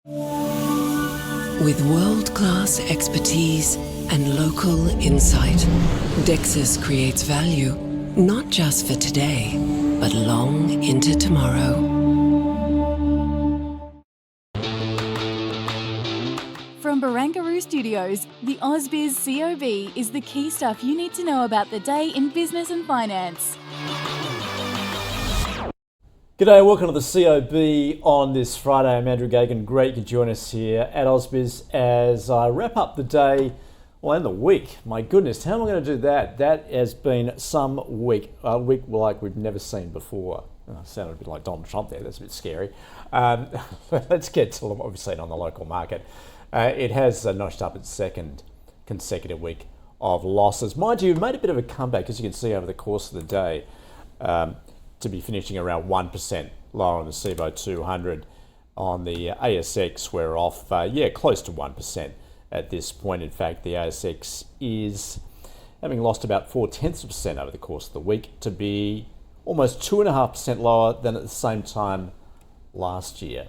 With world-class expertise and local insight, Dexus creates value not just for today, but long into tomorrow. From Barangaroo Studios, the AusBiz COB is the key stuff you need to know about the day in business and finance. G'day and welcome to the COB on this Friday. I'm Andrew Gagan. Great you can join us here at AusBiz as I wrap up the day, well, and the week. My goodness, how am I going to do that? That has been some week, a week like we've never seen before. I sounded a bit like Donald Trump there, that's a bit scary. Let's get to what we've seen on the local market. It has notched up its second consecutive week of losses. Mind you, made a bit of a comeback, as you can see over the course of the day, to be finishing around 1% lower on the COB 200. On the ASX, we're off, close to 1% at this point. In fact, the ASX is having lost about 0.4% over the course of the week to be almost 2.5% lower than at the same time last year.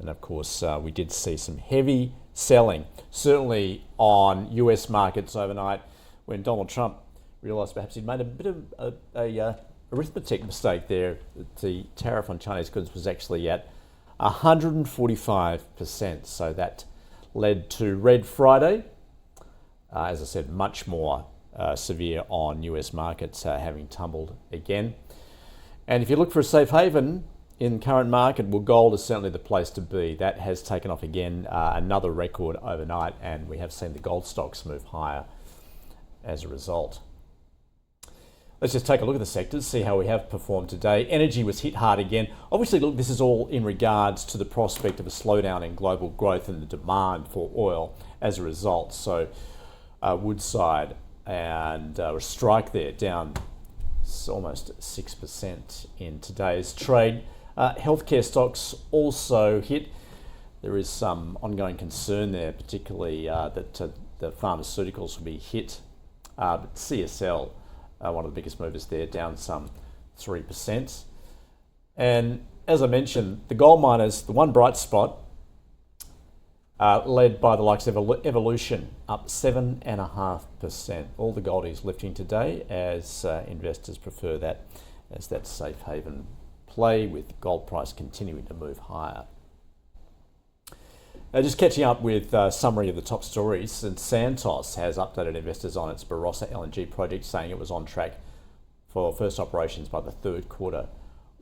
And of course, we did see some heavy selling, certainly on US markets overnight, when Donald Trump realised perhaps he'd made a bit of a arithmetic mistake there. The tariff on Chinese goods was actually at 145%. So that led to Red Friday. As I said, much more severe on US markets, having tumbled again. And if you look for a safe haven in current market, well, gold is certainly the place to be. That has taken off again, another record overnight, and we have seen the gold stocks move higher as a result. Let's just take a look at the sectors, see how we have performed today. Energy was hit hard again. Obviously, look, this is all in regards to the prospect of a slowdown in global growth and the demand for oil as a result. So Woodside and Strike there down almost 6% in today's trade. Healthcare stocks also hit. There is some ongoing concern there, particularly that the pharmaceuticals will be hit. But CSL, one of the biggest movers there, down some 3%. And as I mentioned, the gold miners, the one bright spot, led by the likes of Evolution, up 7.5%. All the goldies lifting today as investors prefer that as that safe haven play, with gold price continuing to move higher. Just catching up with a summary of the top stories, and Santos has updated investors on its Barossa LNG project, saying it was on track for first operations by the third quarter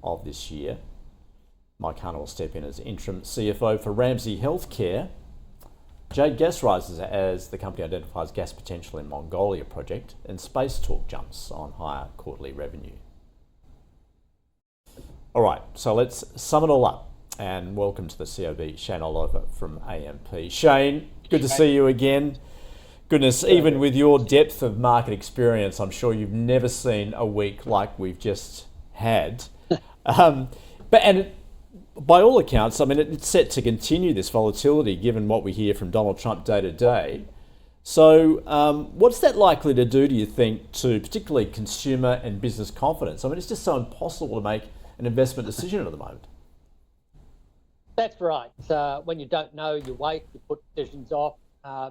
of this year. Mike Hunter will step in as interim CFO for Ramsay Healthcare. Jade gas rises as the company identifies gas potential in Mongolia project, and Space Talk jumps on higher quarterly revenue. All right, so let's sum it all up. And welcome to the COB, Shane Oliver from AMP. Shane, good to see you again. Goodness, even with your depth of market experience, I'm sure you've never seen a week like we've just had. By all accounts, I mean, it's set to continue this volatility given what we hear from Donald Trump day to day. So what's that likely to do, do you think, to particularly consumer and business confidence? I mean, it's just so impossible to make an investment decision at the moment. That's right. When you don't know, you wait, you put decisions off.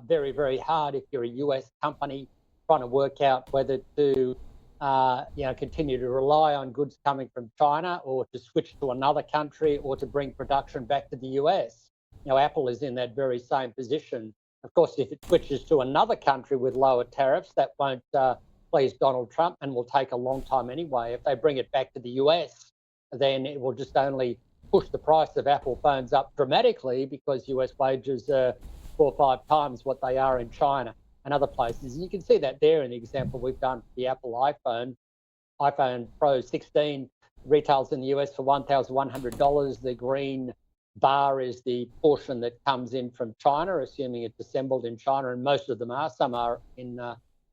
Very, very hard if you're a US company trying to work out whether to continue to rely on goods coming from China, or to switch to another country, or to bring production back to the US. Apple is in that very same position. Of course, if it switches to another country with lower tariffs, that won't please Donald Trump and will take a long time anyway. If they bring it back to the US, then it will just only push the price of Apple phones up dramatically, because US wages are 4 or 5 times what they are in China and other places. And you can see that there in the example we've done for the Apple iPhone Pro 16 retails in the US for $1,100. The green bar is the portion that comes in from China, assuming it's assembled in China, and most of them are. Some are in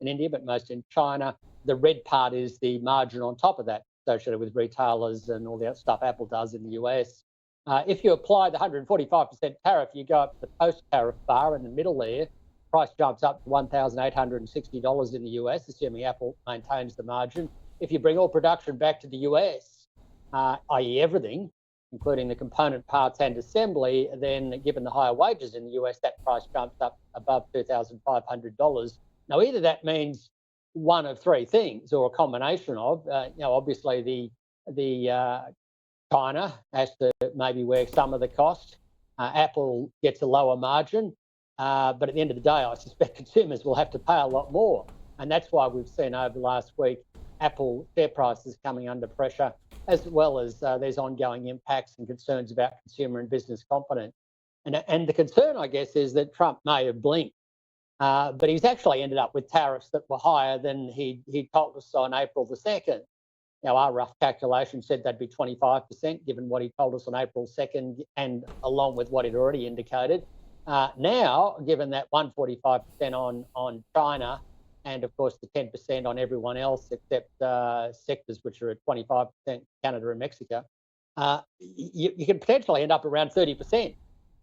India, but most in China. The red part is the margin on top of that, associated with retailers and all the stuff Apple does in the US. If you apply the 145% tariff, you go up to the post-tariff bar in the middle there. Price jumps up to $1,860 in the US, assuming Apple maintains the margin. If you bring all production back to the US, i.e. everything, including the component parts and assembly, then given the higher wages in the US, that price jumps up above $2,500. Now, either that means one of three things, or a combination of, obviously the China has to maybe wear some of the cost. Apple gets a lower margin, but at the end of the day, I suspect consumers will have to pay a lot more, and that's why we've seen over the last week Apple share prices coming under pressure, as well as there's ongoing impacts and concerns about consumer and business confidence. And the concern, I guess, is that Trump may have blinked, but he's actually ended up with tariffs that were higher than he told us on April the 2nd. Now, our rough calculation said that'd be 25%, given what he told us on April 2nd, and along with what he'd already indicated. Now, given that 145% on China, and of course the 10% on everyone else except sectors which are at 25%, Canada and Mexico, you can potentially end up around 30%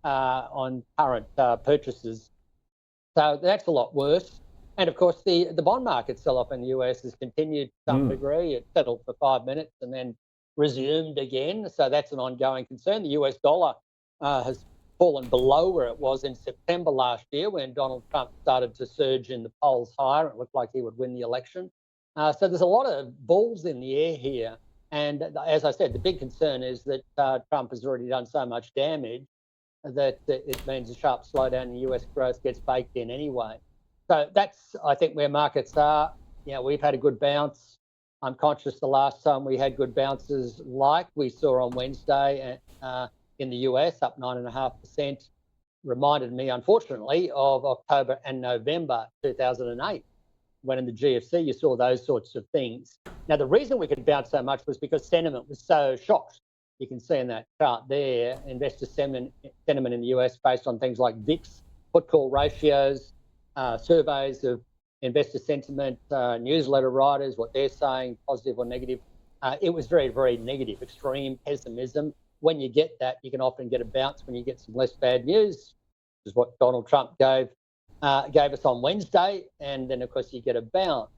on current purchases. So that's a lot worse. And of course, the bond market sell-off in the US has continued to some degree. It settled for 5 minutes and then resumed again. So that's an ongoing concern. The US dollar has fallen below where it was in September last year, when Donald Trump started to surge in the polls higher. It looked like he would win the election. So there's a lot of balls in the air here. And as I said, the big concern is that Trump has already done so much damage that it means a sharp slowdown in US growth gets baked in anyway. So that's, I think, where markets are. We've had a good bounce. I'm conscious the last time we had good bounces like we saw on Wednesday in the US, up 9.5%, reminded me, unfortunately, of October and November 2008, when in the GFC you saw those sorts of things. Now, the reason we could bounce so much was because sentiment was so shocked. You can see in that chart there, investor sentiment in the US based on things like VIX, put call ratios, surveys of investor sentiment, newsletter writers, what they're saying, positive or negative. It was very, very negative, extreme pessimism. When you get that, you can often get a bounce when you get some less bad news, which is what Donald Trump gave us on Wednesday. And then, of course, you get a bounce.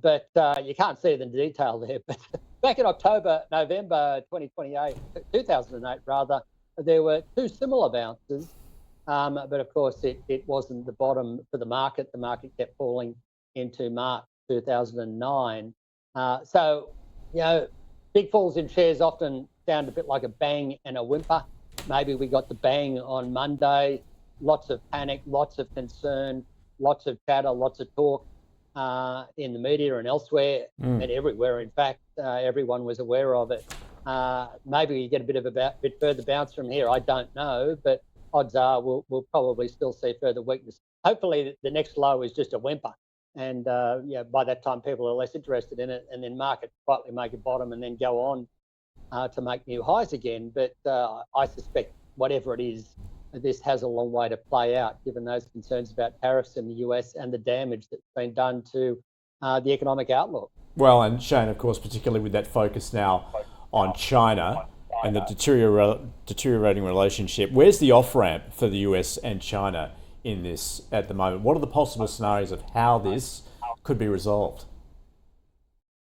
But you can't see it in detail there. But back in November 2008 rather, there were two similar bounces. But of course, it wasn't the bottom for the market. The market kept falling into March 2009. So, big falls in shares often sound a bit like a bang and a whimper. Maybe we got the bang on Monday. Lots of panic, lots of concern, lots of chatter, lots of talk in the media and elsewhere, and everywhere. In fact, everyone was aware of it. Maybe you get a bit further bounce from here. I don't know, but odds are we'll probably still see further weakness. Hopefully, the next low is just a whimper, and by that time people are less interested in it, and then market quietly make a bottom and then go on to make new highs again. But I suspect whatever it is, this has a long way to play out, given those concerns about tariffs in the US and the damage that's been done to the economic outlook. Well, and Shane, of course, particularly with that focus now on China and the deteriorating relationship, where's the off-ramp for the US and China in this at the moment? What are the possible scenarios of how this could be resolved?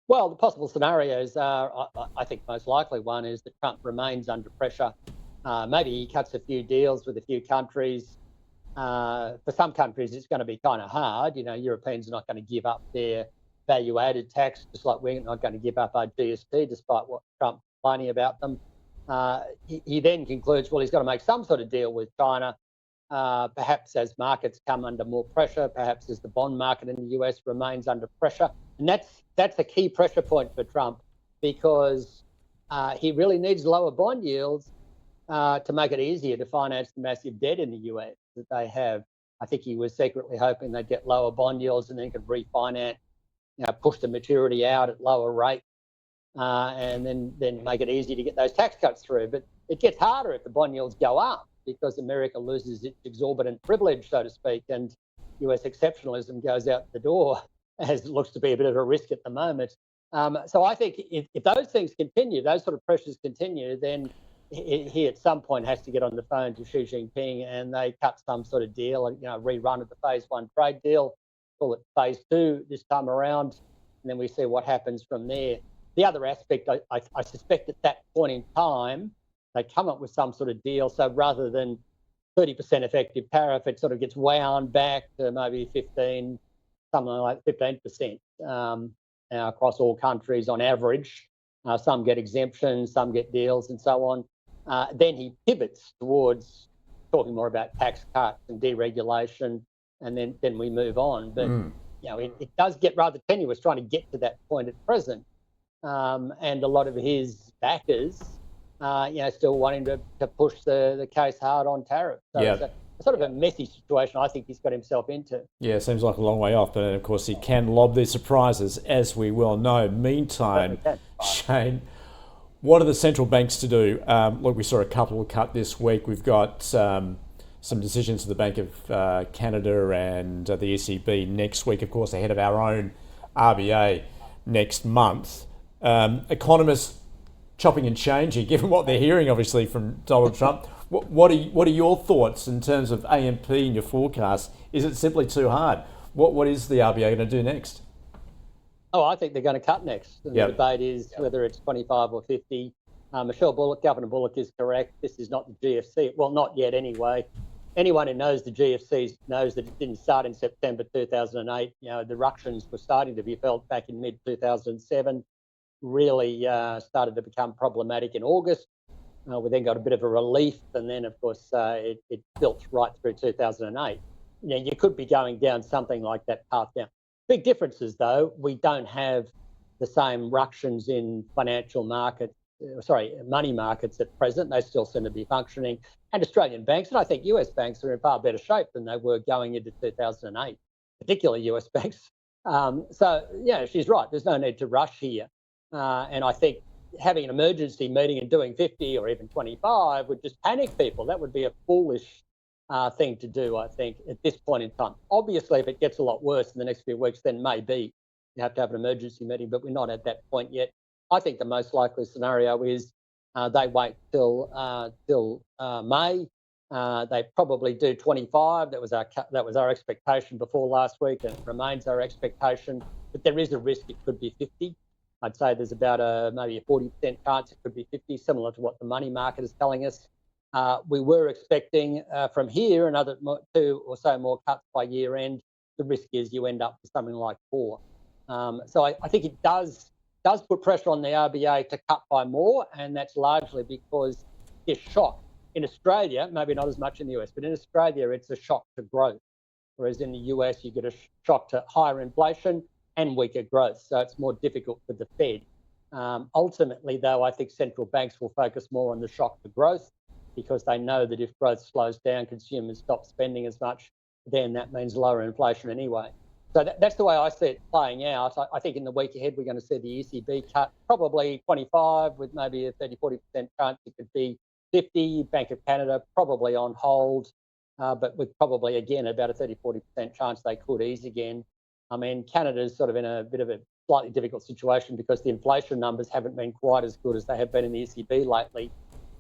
Well, the possible scenarios are, I think most likely one is that Trump remains under pressure. Maybe he cuts a few deals with a few countries. For some countries, it's going to be kind of hard. Europeans are not going to give up their value-added tax, just like we're not going to give up our GST, despite what Trump's complaining about them. He then concludes, well, he's got to make some sort of deal with China, perhaps as markets come under more pressure, perhaps as the bond market in the US remains under pressure. And that's a key pressure point for Trump, because he really needs lower bond yields to make it easier to finance the massive debt in the US that they have. I think he was secretly hoping they'd get lower bond yields and then could refinance, push the maturity out at lower rates, and then make it easy to get those tax cuts through. But it gets harder if the bond yields go up, because America loses its exorbitant privilege, so to speak, and US exceptionalism goes out the door, as it looks to be a bit of a risk at the moment. So I think if those things continue, those sort of pressures continue, then he at some point has to get on the phone to Xi Jinping and they cut some sort of deal, rerun of the phase 1 trade deal, call it phase 2 this time around, and then we see what happens from there. The other aspect, I suspect at that point in time, they come up with some sort of deal. So rather than 30% effective tariff, it sort of gets wound back to maybe 15, something like 15% across all countries on average. Some get exemptions, some get deals, and so on. Then he pivots towards talking more about tax cuts and deregulation, and then we move on. But it does get rather tenuous trying to get to that point at present, and a lot of his backers, still wanting to push the case hard on tariffs. So it's a sort of a messy situation I think he's got himself into. Yeah, seems like a long way off, but of course he can lob these surprises, as we well know. Meantime, Shane, what are the central banks to do? Look, we saw a couple cut this week. We've got some decisions of the Bank of Canada and the ECB next week, of course, ahead of our own RBA next month. Economists chopping and changing, given what they're hearing, obviously, from Donald Trump. What are your thoughts in terms of AMP and your forecast? Is it simply too hard? What is the RBA going to do next? Oh, I think they're going to cut next. And the debate is whether it's 25 or 50. Governor Bullock is correct. This is not the GFC. Well, not yet anyway. Anyone who knows the GFC knows that it didn't start in September 2008. The ructions were starting to be felt back in mid-2007. Really started to become problematic in August. We then got a bit of a relief, and then, of course, it built right through 2008. You could be going down something like that path down. Big differences, though. We don't have the same ructions in money markets at present. They still seem to be functioning. And Australian banks, and I think US banks, are in far better shape than they were going into 2008, particularly US banks. She's right. There's no need to rush here. And I think having an emergency meeting and doing 50 or even 25 would just panic people. That would be a foolish thing to do, I think, at this point in time. Obviously, if it gets a lot worse in the next few weeks, then maybe you have to have an emergency meeting, but we're not at that point yet. I think the most likely scenario is they wait till May. They probably do 25. That was our expectation before last week, and it remains our expectation. But there is a risk it could be 50. I'd say there's about maybe a 40% chance it could be 50, similar to what the money market is telling us. We were expecting from here another 2 or so more cuts by year end. The risk is you end up with something like 4. So I think it does put pressure on the RBA to cut by more, and that's largely because this shock in Australia, maybe not as much in the US, but in Australia it's a shock to growth, whereas in the US you get a shock to higher inflation and weaker growth. So it's more difficult for the Fed. Ultimately, though, I think central banks will focus more on the shock to growth, because they know that if growth slows down, consumers stop spending as much, then that means lower inflation anyway. So that's the way I see it playing out. I think in the week ahead, we're going to see the ECB cut probably 25 with maybe a 30-40% chance it could be 50. Bank of Canada probably on hold, but with probably, again, about a 30-40% chance they could ease again. I mean, Canada's sort of in a bit of a slightly difficult situation because the inflation numbers haven't been quite as good as they have been in the ECB lately.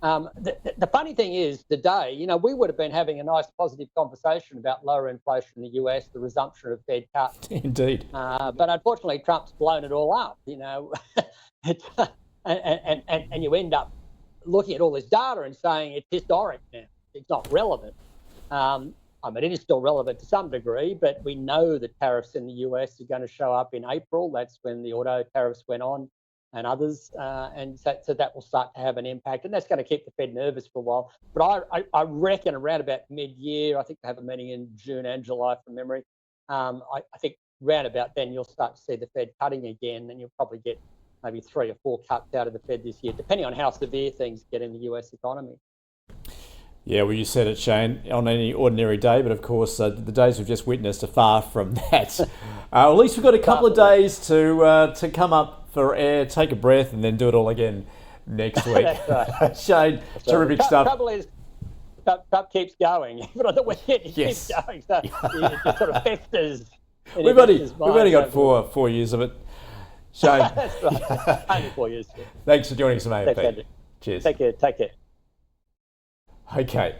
The funny thing is today, we would have been having a nice positive conversation about lower inflation in the US, the resumption of Fed cuts. Indeed. But unfortunately, Trump's blown it all up, and you end up looking at all this data and saying it's historic now. It's not relevant. It is still relevant to some degree, but we know the tariffs in the US are going to show up in April. That's when the auto tariffs went on, and others, and so that will start to have an impact, and that's going to keep the Fed nervous for a while. But I reckon around about mid-year, I think they have a meeting in June and July from memory. I think round about then you'll start to see the Fed cutting again, and you'll probably get maybe 3 or 4 cuts out of the Fed this year, depending on how severe things get in the US economy. Yeah, well, you said it, Shane, on any ordinary day, but of course, the days we've just witnessed are far from that. At least we've got a couple of days to come up for air, take a breath, and then do it all again next week. That's right. Shane, terrific stuff. The trouble is, Trump keeps going. Even on the weekend, he keeps going. So it just sort of festers. We've only got four years of it. Shane. That's right. Only 4 years. Thanks for joining us, mate. Thanks, Cheers. Take care. Okay,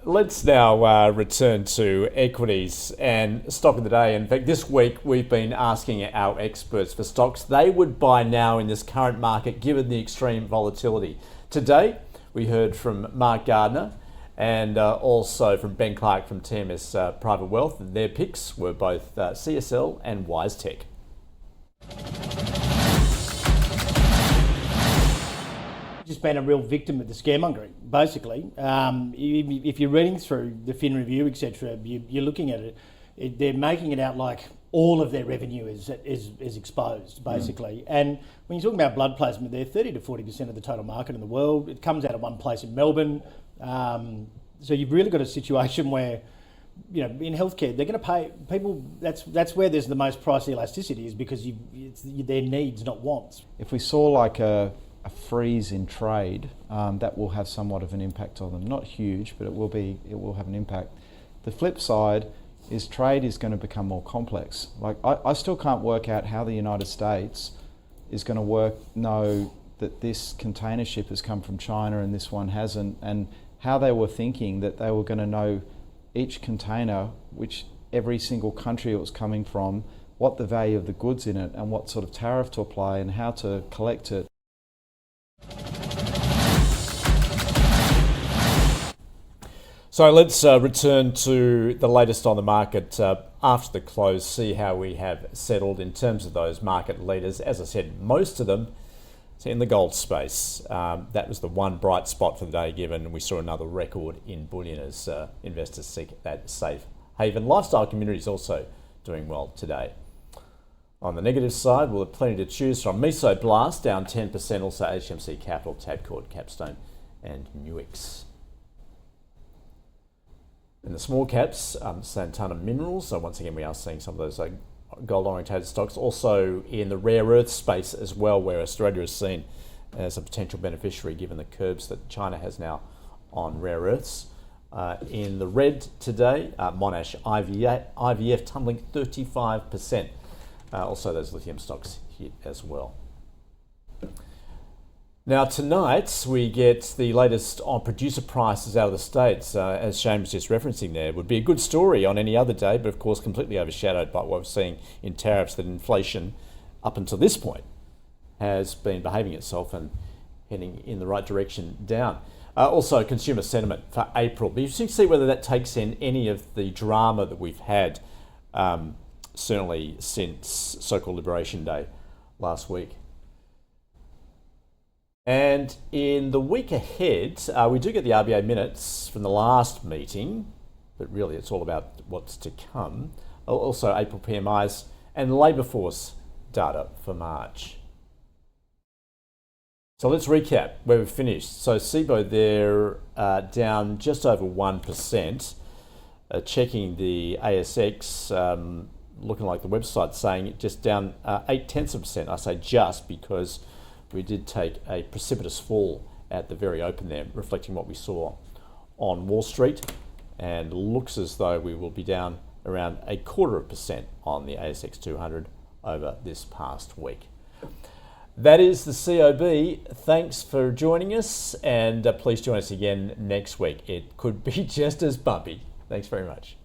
let's now return to equities and stock of the day. In fact, this week we've been asking our experts for stocks they would buy now in this current market given the extreme volatility. Today, We heard from Mark Gardner and also from Ben Clark from TMS Private Wealth. Their picks were both CSL and WiseTech. Just been a real victim of the scaremongering, basically. If you're reading through the Fin Review, etc., you're looking at it, they're making it out like all of their revenue is exposed, basically. And when you're talking about blood plasma, they're 30 to 40% of the total market in the world. It comes out of one place in Melbourne. So you've really got a situation where, you know, in healthcare, they're going to pay people. That's where there's the most price elasticity, is because it's their needs, not wants. If we saw like a freeze in trade, that will have somewhat of an impact on them. Not huge, but it will have an impact. The flip side is trade is going to become more complex. Like I still can't work out how the United States is going to know that this container ship has come from China and this one hasn't, and how they were thinking that they were going to know each container, which every single country it was coming from, what the value of the goods in it and what sort of tariff to apply and how to collect it. So let's return to the latest on the market after the close, see how we have settled in terms of those market leaders. As I said, most of them in the gold space. That was the one bright spot for the day, given we saw another record in bullion as investors seek that safe haven. Lifestyle communities also doing well today. On the negative side, we'll have plenty to choose from. Meso Blast down 10%, also HMC Capital, Tabcorp, Capstone and Nuix. In the small caps, Santana Minerals, so once again we are seeing some of those gold orientated stocks. Also in the rare earth space as well, where Australia is seen as a potential beneficiary given the curbs that China has now on rare earths. In the red today, Monash IVF tumbling 35%. Also those lithium stocks hit as well. Now tonight we get the latest on producer prices out of the States, as Shane was just referencing there. Would be a good story on any other day, but of course completely overshadowed by what we're seeing in tariffs, that inflation up until this point has been behaving itself and heading in the right direction down. Also consumer sentiment for April. But you can see whether that takes in any of the drama that we've had, certainly since so-called Liberation Day last week. And in the week ahead, we do get the RBA minutes from the last meeting, but really it's all about what's to come. Also April PMIs and labour force data for March. So let's recap where we've finished. So SIBO, they're down just over 1%. Checking the ASX, looking like the website saying it just down 0.8%. I say just because we did take a precipitous fall at the very open there, reflecting what we saw on Wall Street, and looks as though we will be down around 0.25% on the ASX 200 over this past week. That is the COB. Thanks for joining us, and please join us again next week. It could be just as bumpy. Thanks very much.